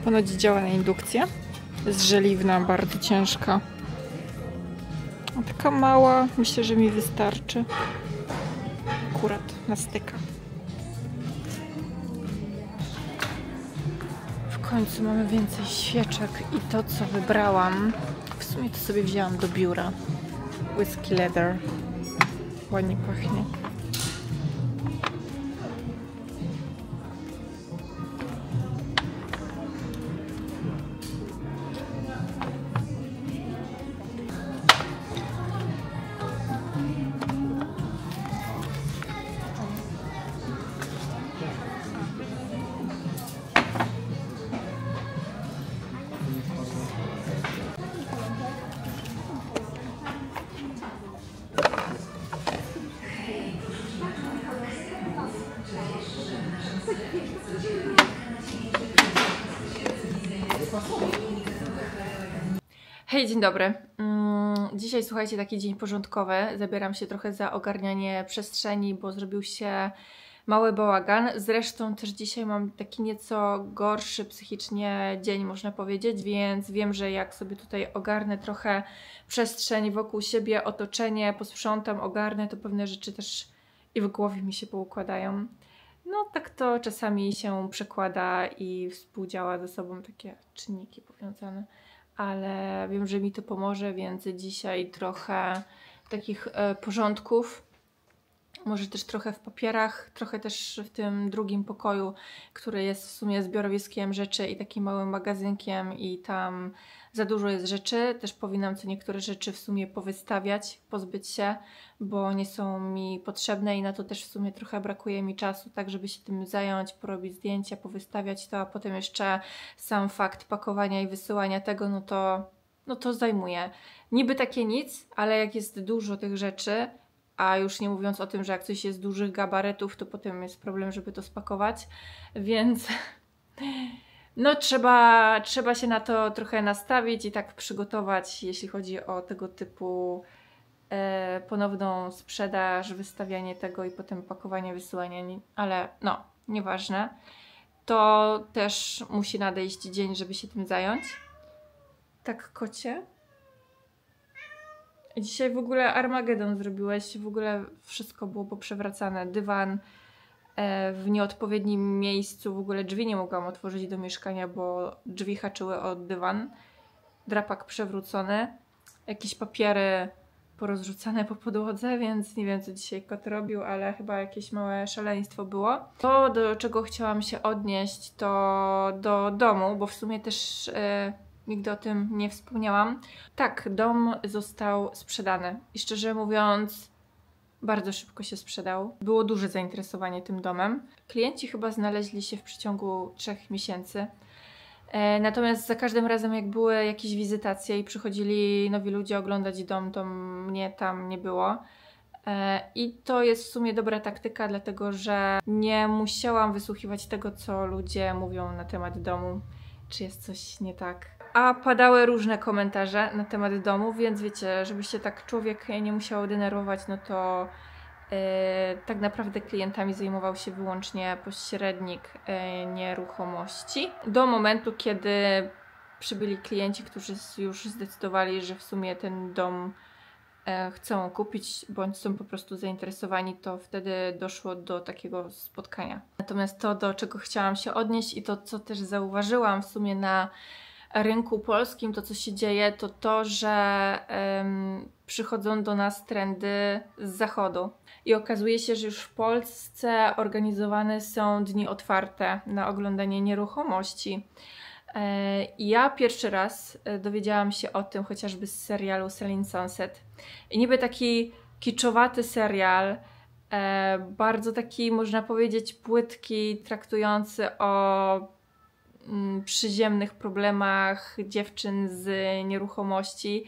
Ponoć działa na indukcję. Jest żeliwna, bardzo ciężka. A taka mała, myślę, że mi wystarczy. Akurat na styka. W końcu mamy więcej świeczek i to, co wybrałam, w sumie to sobie wzięłam do biura. Whisky Leather. Ładnie pachnie. Hej, dzień dobry. Dzisiaj, słuchajcie, taki dzień porządkowy. Zabieram się trochę za ogarnianie przestrzeni, bo zrobił się mały bałagan. Zresztą też dzisiaj mam taki nieco gorszy psychicznie dzień, można powiedzieć, więc wiem, że jak sobie tutaj ogarnę trochę przestrzeń wokół siebie, otoczenie, posprzątam, ogarnę, to pewne rzeczy też i w głowie mi się poukładają. No tak to czasami się przekłada i współdziała ze sobą takie czynniki powiązane. Ale wiem, że mi to pomoże, więc dzisiaj trochę takich porządków, może też trochę w papierach, trochę też w tym drugim pokoju, który jest w sumie zbiorowiskiem rzeczy i takim małym magazynkiem i tam za dużo jest rzeczy. Też powinnam co niektóre rzeczy w sumie powystawiać, pozbyć się, bo nie są mi potrzebne i na to też w sumie trochę brakuje mi czasu, tak żeby się tym zająć, porobić zdjęcia, powystawiać to, a potem jeszcze sam fakt pakowania i wysyłania tego, no to zajmuje. Niby takie nic, ale jak jest dużo tych rzeczy, a już nie mówiąc o tym, że jak coś jest dużych gabarytów, to potem jest problem, żeby to spakować, więc no trzeba się na to trochę nastawić i tak przygotować, jeśli chodzi o tego typu ponowną sprzedaż, wystawianie tego i potem pakowanie, wysyłanie, ale no, nieważne. To też musi nadejść dzień, żeby się tym zająć. Tak, kocie. Dzisiaj w ogóle Armagedon zrobiłeś, w ogóle wszystko było poprzewracane. Dywan w nieodpowiednim miejscu, w ogóle drzwi nie mogłam otworzyć do mieszkania, bo drzwi haczyły o dywan. Drapak przewrócony, jakieś papiery porozrzucane po podłodze, więc nie wiem, co dzisiaj kot robił, ale chyba jakieś małe szaleństwo było. To, do czego chciałam się odnieść, to do domu, bo w sumie też nigdy o tym nie wspomniałam. Tak, dom został sprzedany i szczerze mówiąc bardzo szybko się sprzedał. Było duże zainteresowanie tym domem. Klienci chyba znaleźli się w przeciągu 3 miesięcy. Natomiast za każdym razem jak były jakieś wizytacje i przychodzili nowi ludzie oglądać dom, to mnie tam nie było. I to jest w sumie dobra taktyka, dlatego że nie musiałam wysłuchiwać tego, co ludzie mówią na temat domu, czy jest coś nie tak. A padały różne komentarze na temat domu, więc wiecie, żeby się tak człowiek nie musiał denerwować, no to tak naprawdę klientami zajmował się wyłącznie pośrednik nieruchomości. Do momentu, kiedy przybyli klienci, którzy już zdecydowali, że w sumie ten dom chcą kupić, bądź są po prostu zainteresowani, to wtedy doszło do takiego spotkania. Natomiast to, do czego chciałam się odnieść i to, co też zauważyłam w sumie na rynku polskim, to co się dzieje, to to, że przychodzą do nas trendy z zachodu. I okazuje się, że już w Polsce organizowane są dni otwarte na oglądanie nieruchomości. Ja pierwszy raz dowiedziałam się o tym chociażby z serialu Selling Sunset. I niby taki kiczowaty serial, bardzo taki, można powiedzieć, płytki, traktujący o przyziemnych problemach dziewczyn z nieruchomości,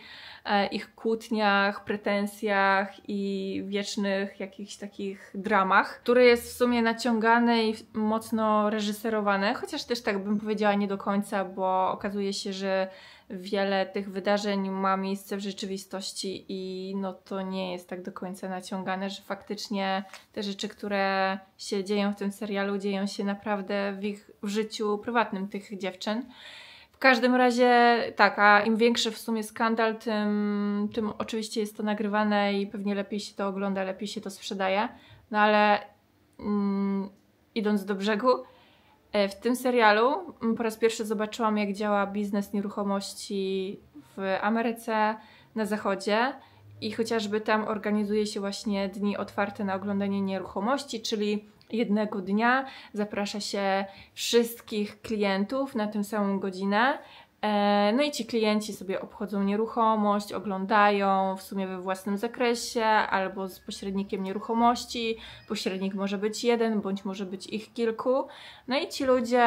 ich kłótniach, pretensjach i wiecznych jakichś takich dramach, który jest w sumie naciągany i mocno reżyserowany, chociaż też tak bym powiedziała nie do końca, bo okazuje się, że wiele tych wydarzeń ma miejsce w rzeczywistości i no to nie jest tak do końca naciągane, że faktycznie te rzeczy, które się dzieją w tym serialu, dzieją się naprawdę w ich życiu prywatnym tych dziewczyn. W każdym razie tak, a im większy w sumie skandal, tym oczywiście jest to nagrywane i pewnie lepiej się to ogląda, lepiej się to sprzedaje. No ale idąc do brzegu, w tym serialu po raz pierwszy zobaczyłam, jak działa biznes nieruchomości w Ameryce, na Zachodzie i chociażby tam organizuje się właśnie dni otwarte na oglądanie nieruchomości, czyli jednego dnia zaprasza się wszystkich klientów na tę samą godzinę. No i ci klienci sobie obchodzą nieruchomość, oglądają w sumie we własnym zakresie albo z pośrednikiem nieruchomości. Pośrednik może być jeden, bądź może być ich kilku. No i ci ludzie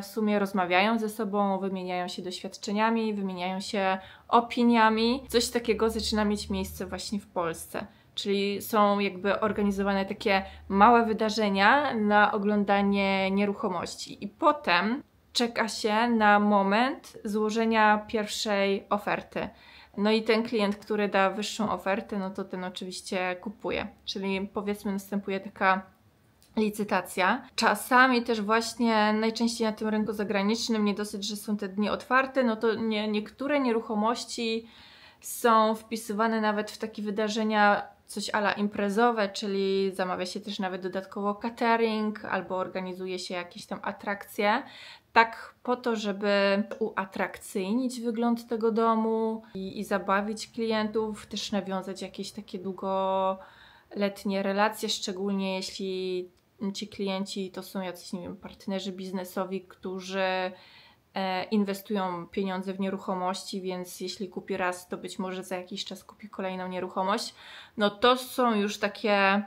w sumie rozmawiają ze sobą, wymieniają się doświadczeniami, wymieniają się opiniami. Coś takiego zaczyna mieć miejsce właśnie w Polsce. Czyli są jakby organizowane takie małe wydarzenia na oglądanie nieruchomości. I potem czeka się na moment złożenia pierwszej oferty. No i ten klient, który da wyższą ofertę, no to ten oczywiście kupuje. Czyli powiedzmy następuje taka licytacja. Czasami też właśnie najczęściej na tym rynku zagranicznym nie dosyć, że są te dni otwarte, no to niektóre nieruchomości są wpisywane nawet w takie wydarzenia coś à la imprezowe, czyli zamawia się też nawet dodatkowo catering albo organizuje się jakieś tam atrakcje. Tak po to, żeby uatrakcyjnić wygląd tego domu i zabawić klientów, też nawiązać jakieś takie długoletnie relacje, szczególnie jeśli ci klienci to są jacyś, nie wiem, partnerzy biznesowi, którzy inwestują pieniądze w nieruchomości, więc jeśli kupi raz, to być może za jakiś czas kupi kolejną nieruchomość. No to są już takie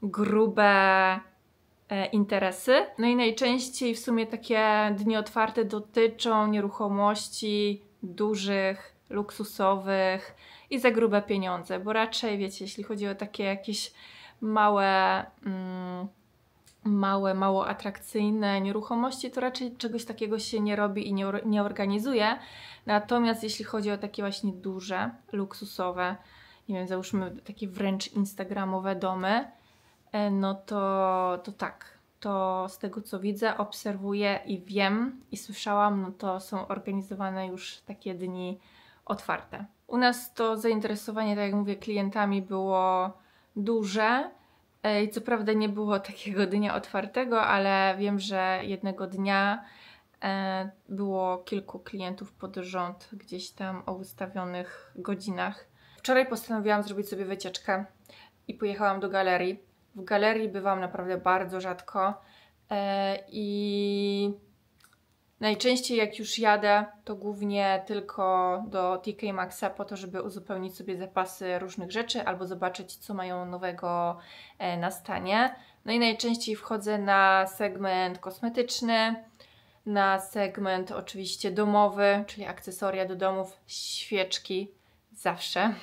grube interesy. No i najczęściej w sumie takie dni otwarte dotyczą nieruchomości dużych, luksusowych i za grube pieniądze, bo raczej wiecie, jeśli chodzi o takie jakieś mało atrakcyjne nieruchomości, to raczej czegoś takiego się nie robi i nie organizuje. Natomiast jeśli chodzi o takie właśnie duże, luksusowe, nie wiem, załóżmy takie wręcz instagramowe domy, no to tak. To z tego co widzę, obserwuję i wiem i słyszałam, no to są organizowane już takie dni otwarte. U nas to zainteresowanie, tak jak mówię, klientami było duże. I co prawda nie było takiego dnia otwartego, ale wiem, że jednego dnia było kilku klientów pod rząd gdzieś tam o ustawionych godzinach. Wczoraj postanowiłam zrobić sobie wycieczkę i pojechałam do galerii. W galerii bywam naprawdę bardzo rzadko i najczęściej jak już jadę, to głównie tylko do TK Maxxa po to, żeby uzupełnić sobie zapasy różnych rzeczy albo zobaczyć, co mają nowego na stanie. No i najczęściej wchodzę na segment kosmetyczny, na segment oczywiście domowy, czyli akcesoria do domów, świeczki, zawsze.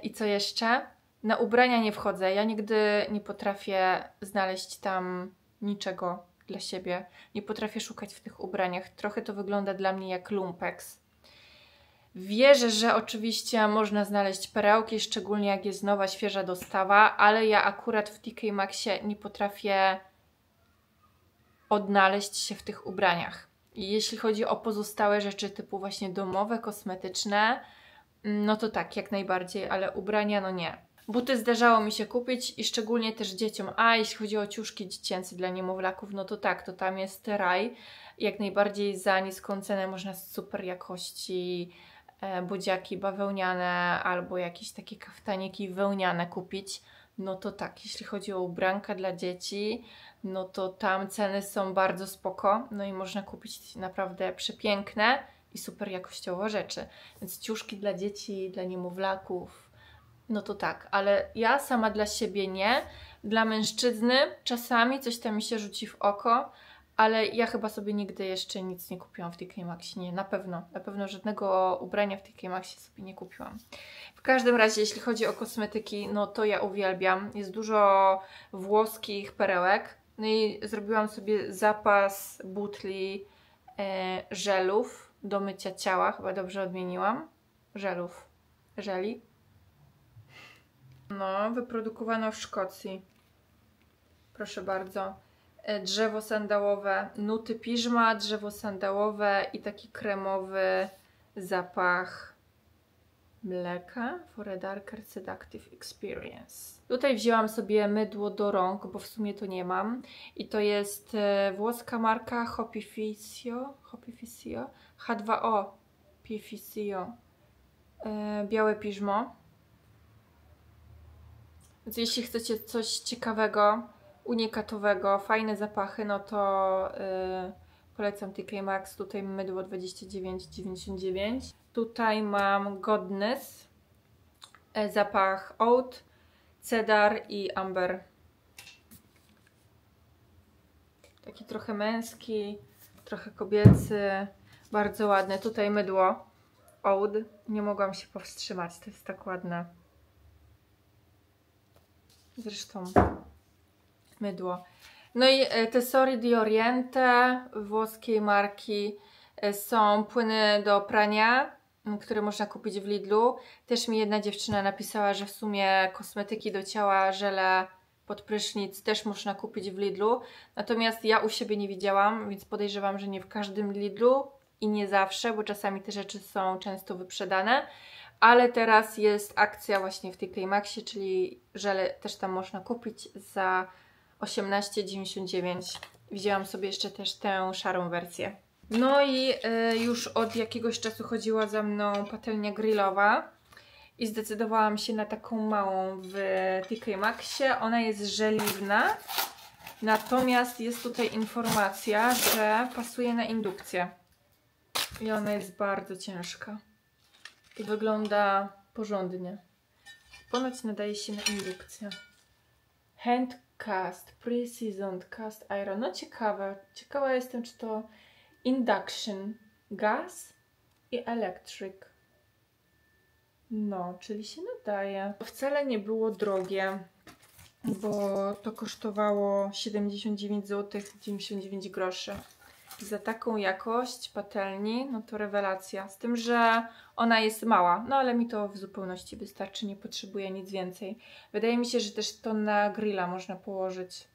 I co jeszcze? Na ubrania nie wchodzę. Ja nigdy nie potrafię znaleźć tam niczego dla siebie. Nie potrafię szukać w tych ubraniach. Trochę to wygląda dla mnie jak lumpeks. Wierzę, że oczywiście można znaleźć perełki, szczególnie jak jest nowa, świeża dostawa, ale ja akurat w TK Maxxie nie potrafię odnaleźć się w tych ubraniach. I jeśli chodzi o pozostałe rzeczy typu właśnie domowe, kosmetyczne, no to tak, jak najbardziej, ale ubrania no nie. Buty zdarzało mi się kupić i szczególnie też dzieciom. A jeśli chodzi o ciuszki dziecięce dla niemowlaków, no to tak, to tam jest raj. Jak najbardziej za niską cenę można z super jakości buziaki bawełniane albo jakieś takie kaftaniki wełniane kupić. No to tak, jeśli chodzi o ubranka dla dzieci, no to tam ceny są bardzo spoko. No i można kupić naprawdę przepiękne i super jakościowo rzeczy. Więc ciuszki dla dzieci, dla niemowlaków, no to tak, ale ja sama dla siebie nie. Dla mężczyzny czasami coś tam mi się rzuci w oko, ale ja chyba sobie nigdy jeszcze nic nie kupiłam w TK Maxxie. Nie, na pewno żadnego ubrania w TK Maxxie sobie nie kupiłam. W każdym razie, jeśli chodzi o kosmetyki, no to ja uwielbiam. Jest dużo włoskich perełek. No i zrobiłam sobie zapas butli żelów do mycia ciała. Chyba dobrze odmieniłam. Żeli. No, wyprodukowano w Szkocji. Proszę bardzo. drzewo sandałowe, nuty piżma, drzewo sandałowe i taki kremowy zapach mleka for a darker seductive experience. Tutaj wzięłam sobie mydło do rąk, bo w sumie to nie mam. I to jest włoska marka Hopificio H2O Pificio białe piżmo. Więc jeśli chcecie coś ciekawego, unikatowego, fajne zapachy, no to polecam TK Maxx. Tutaj mydło 29,99. Tutaj mam Goddess, zapach oat, cedar i amber. Taki trochę męski, trochę kobiecy, bardzo ładny. Tutaj mydło oat, nie mogłam się powstrzymać, to jest tak ładne. Zresztą mydło. No i Tesori di Oriente włoskiej marki są płyny do prania, które można kupić w Lidlu. Też mi jedna dziewczyna napisała, że w sumie kosmetyki do ciała, żele pod prysznic też można kupić w Lidlu. Natomiast ja u siebie nie widziałam, więc podejrzewam, że nie w każdym Lidlu i nie zawsze, bo czasami te rzeczy są często wyprzedane. Ale teraz jest akcja właśnie w TK Maxxie, czyli żele też tam można kupić za 18,99. Wzięłam sobie jeszcze też tę szarą wersję. No i już od jakiegoś czasu chodziła za mną patelnia grillowa i zdecydowałam się na taką małą w TK Maxxie. Ona jest żeliwna, natomiast jest tutaj informacja, że pasuje na indukcję. I ona jest bardzo ciężka. I wygląda porządnie. Ponoć nadaje się na indukcję. Hand cast, pre-seasoned cast iron. No ciekawe. Ciekawa jestem, czy to induction, gas i electric. No, czyli się nadaje. Wcale nie było drogie, bo to kosztowało 79 zł 99 groszy. Za taką jakość patelni, no to rewelacja. Z tym, że ona jest mała, no ale mi to w zupełności wystarczy, nie potrzebuję nic więcej. Wydaje mi się, że też to na grilla można położyć.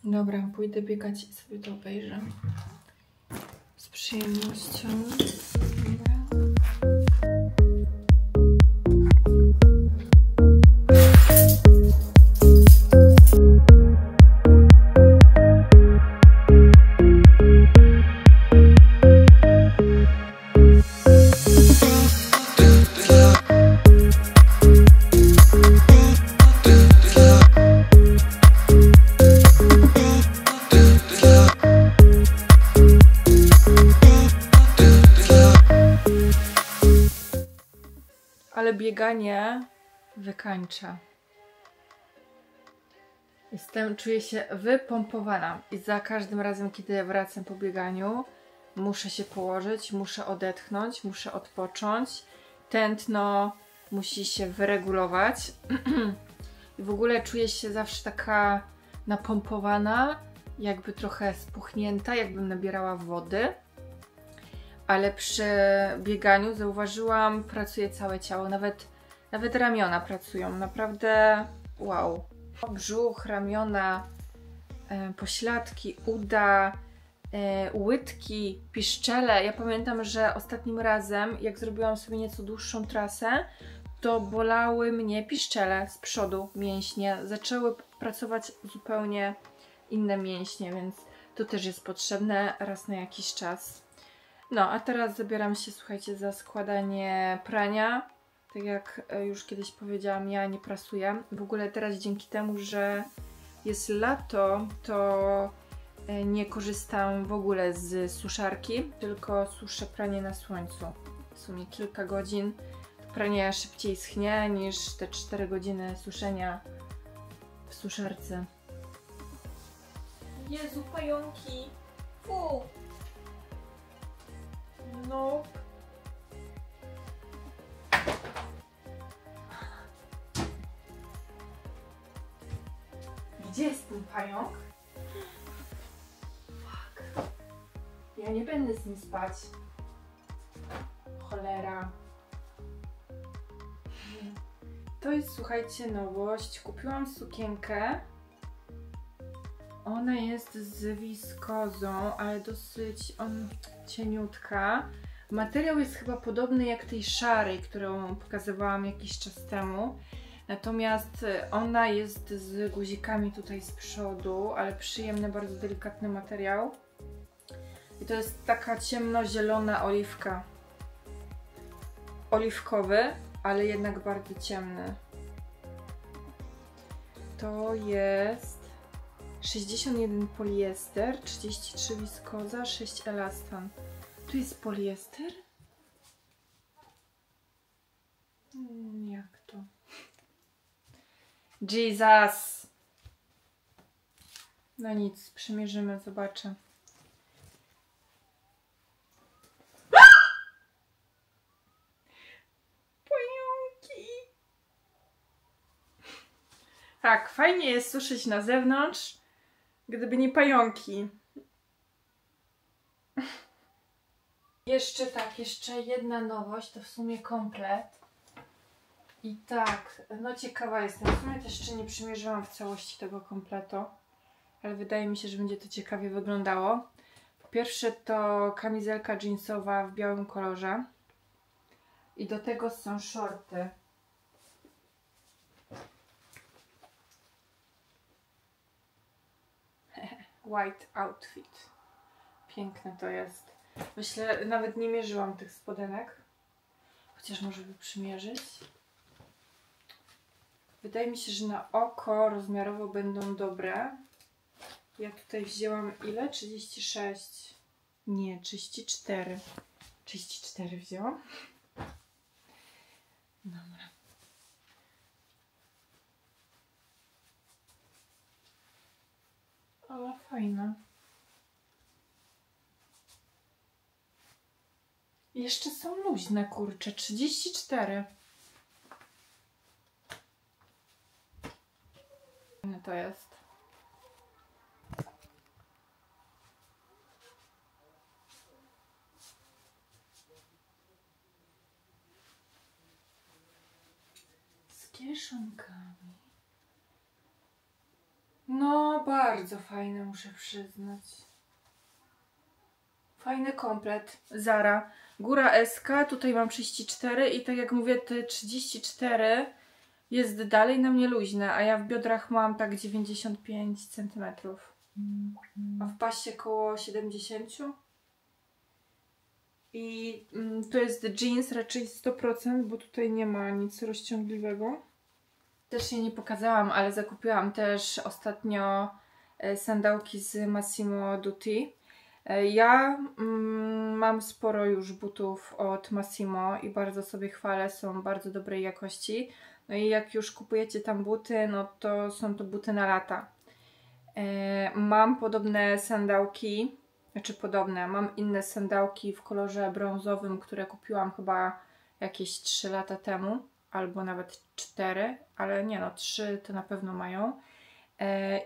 Dobra, pójdę biegać i sobie to obejrzę. Z przyjemnością. Dobra. Ale bieganie wykańcza. Czuję się wypompowana i za każdym razem, kiedy wracam po bieganiu, muszę się położyć, muszę odetchnąć, muszę odpocząć. Tętno musi się wyregulować. I w ogóle czuję się zawsze taka napompowana, jakby trochę spuchnięta, jakbym nabierała wody. Ale przy bieganiu zauważyłam, pracuje całe ciało, nawet ramiona pracują, naprawdę wow. Brzuch, ramiona, pośladki, uda, łydki, piszczele. Ja pamiętam, że ostatnim razem, jak zrobiłam sobie nieco dłuższą trasę, to bolały mnie piszczele z przodu, mięśnie. Zaczęły pracować zupełnie inne mięśnie, więc To też jest potrzebne raz na jakiś czas. No, a teraz zabieram się, słuchajcie, za składanie prania. Tak jak już kiedyś powiedziałam, ja nie prasuję. W ogóle teraz dzięki temu, że jest lato, to nie korzystam w ogóle z suszarki, tylko suszę pranie na słońcu. W sumie kilka godzin pranie szybciej schnie niż te 4 godziny suszenia w suszarce. Jezu, pająki! Fu! No. Gdzie jest ten pająk? Fuck. Ja nie będę z nim spać. Cholera. To jest, słuchajcie, nowość. Kupiłam sukienkę. Ona jest z wiskozą, ale dosyć cieniutka. Materiał jest chyba podobny jak tej szarej, którą pokazywałam jakiś czas temu. Natomiast ona jest z guzikami tutaj z przodu, ale przyjemny, bardzo delikatny materiał. I to jest taka ciemnozielona oliwka. Oliwkowy, ale jednak bardzo ciemny. To jest 61 poliester, 33 wiskoza, 6 elastan. Tu jest poliester? Jak to? Jesus! No nic, przymierzymy, zobaczę. Pająki! Tak, fajnie jest suszyć na zewnątrz, gdyby nie pająki. Jeszcze jedna nowość, to w sumie komplet. I tak, no ciekawa jestem. W sumie też jeszcze nie przymierzyłam w całości tego kompletu, ale wydaje mi się, że będzie to ciekawie wyglądało. Po pierwsze to kamizelka jeansowa w białym kolorze. I do tego są shorty. White outfit. Piękne to jest. Myślę, nawet nie mierzyłam tych spodenek. Chociaż może by przymierzyć. Wydaje mi się, że na oko rozmiarowo będą dobre. Ja tutaj wzięłam ile? 36. Nie, 34. 34 wzięłam. Dobra. Ale fajne. Jeszcze są luźne, kurczę. 34. Fajne to jest. Z kieszonkami. No, bardzo fajne, muszę przyznać. Fajny komplet. Zara. Góra SK, tutaj mam 34 i tak jak mówię, te 34 jest dalej na mnie luźne, a ja w biodrach mam tak 95 cm. A w pasie koło 70. I to jest jeans raczej 100%, bo tutaj nie ma nic rozciągliwego. Też się nie pokazałam, ale zakupiłam też ostatnio sandałki z Massimo Dutti. Ja mam sporo już butów od Massimo i bardzo sobie chwalę, są bardzo dobrej jakości. No i jak już kupujecie tam buty, no to są to buty na lata. Mam podobne sandałki, znaczy podobne, mam inne sandałki w kolorze brązowym, które kupiłam chyba jakieś 3 lata temu, albo nawet 4, ale nie no, 3 to na pewno mają.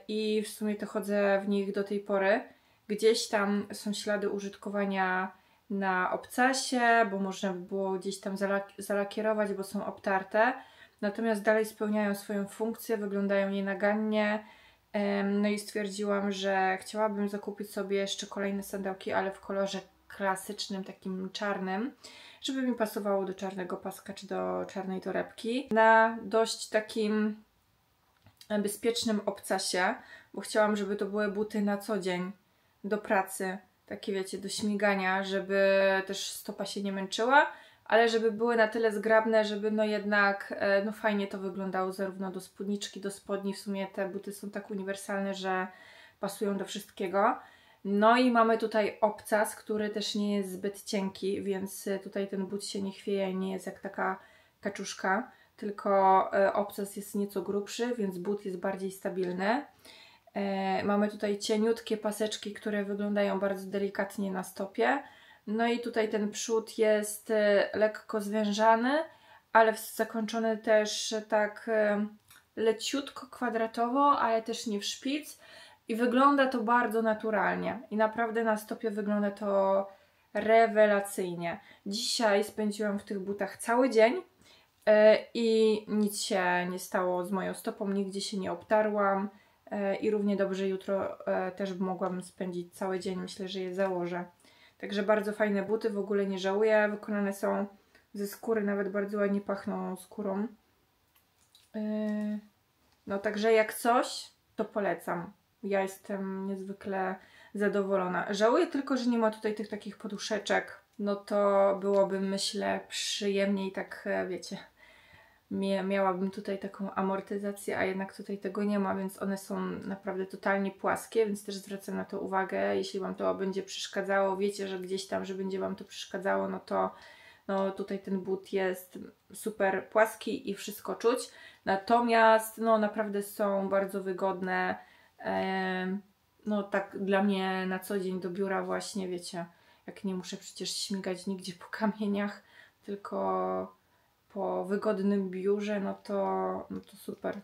I w sumie to chodzę w nich do tej pory. Gdzieś tam są ślady użytkowania na obcasie, bo można by było gdzieś tam zalakierować, bo są obtarte. Natomiast dalej spełniają swoją funkcję, wyglądają nienagannie. No i stwierdziłam, że chciałabym zakupić sobie jeszcze kolejne sandałki, ale w kolorze klasycznym, takim czarnym, żeby mi pasowało do czarnego paska czy do czarnej torebki. Na dość takim bezpiecznym obcasie, bo chciałam, żeby to były buty na co dzień. do pracy, takie wiecie, do śmigania, żeby też stopa się nie męczyła, ale żeby były na tyle zgrabne, żeby no jednak no fajnie to wyglądało zarówno do spódniczki, do spodni. W sumie te buty są tak uniwersalne, że pasują do wszystkiego. No i mamy tutaj obcas, który też nie jest zbyt cienki, więc tutaj ten but się nie chwieje, nie jest jak taka kaczuszka, tylko obcas jest nieco grubszy, więc but jest bardziej stabilny. Mamy tutaj cieniutkie paseczki, które wyglądają bardzo delikatnie na stopie. No i tutaj ten przód jest lekko zwężany, ale zakończony też tak leciutko kwadratowo, ale też nie w szpic. I wygląda to bardzo naturalnie. I naprawdę na stopie wygląda to rewelacyjnie. Dzisiaj spędziłam w tych butach cały dzień i nic się nie stało z moją stopą, nigdzie się nie obtarłam. I równie dobrze jutro też mogłam spędzić cały dzień. Myślę, że je założę. Także bardzo fajne buty, w ogóle nie żałuję. Wykonane są ze skóry, nawet bardzo ładnie pachną skórą. No także jak coś, to polecam. Ja jestem niezwykle zadowolona. Żałuję tylko, że nie ma tutaj tych takich poduszeczek. No to byłoby, myślę, przyjemniej, tak wiecie. Miałabym tutaj taką amortyzację, a jednak tutaj tego nie ma, więc one są naprawdę totalnie płaskie, więc też zwracam na to uwagę. Jeśli Wam to będzie przeszkadzało, wiecie, że gdzieś tam, że będzie Wam to przeszkadzało, no to no tutaj ten but jest super płaski i wszystko czuć. Natomiast no naprawdę są bardzo wygodne. No tak dla mnie na co dzień do biura właśnie, wiecie, jak nie muszę przecież śmigać nigdzie po kamieniach, tylko po wygodnym biurze, no to super.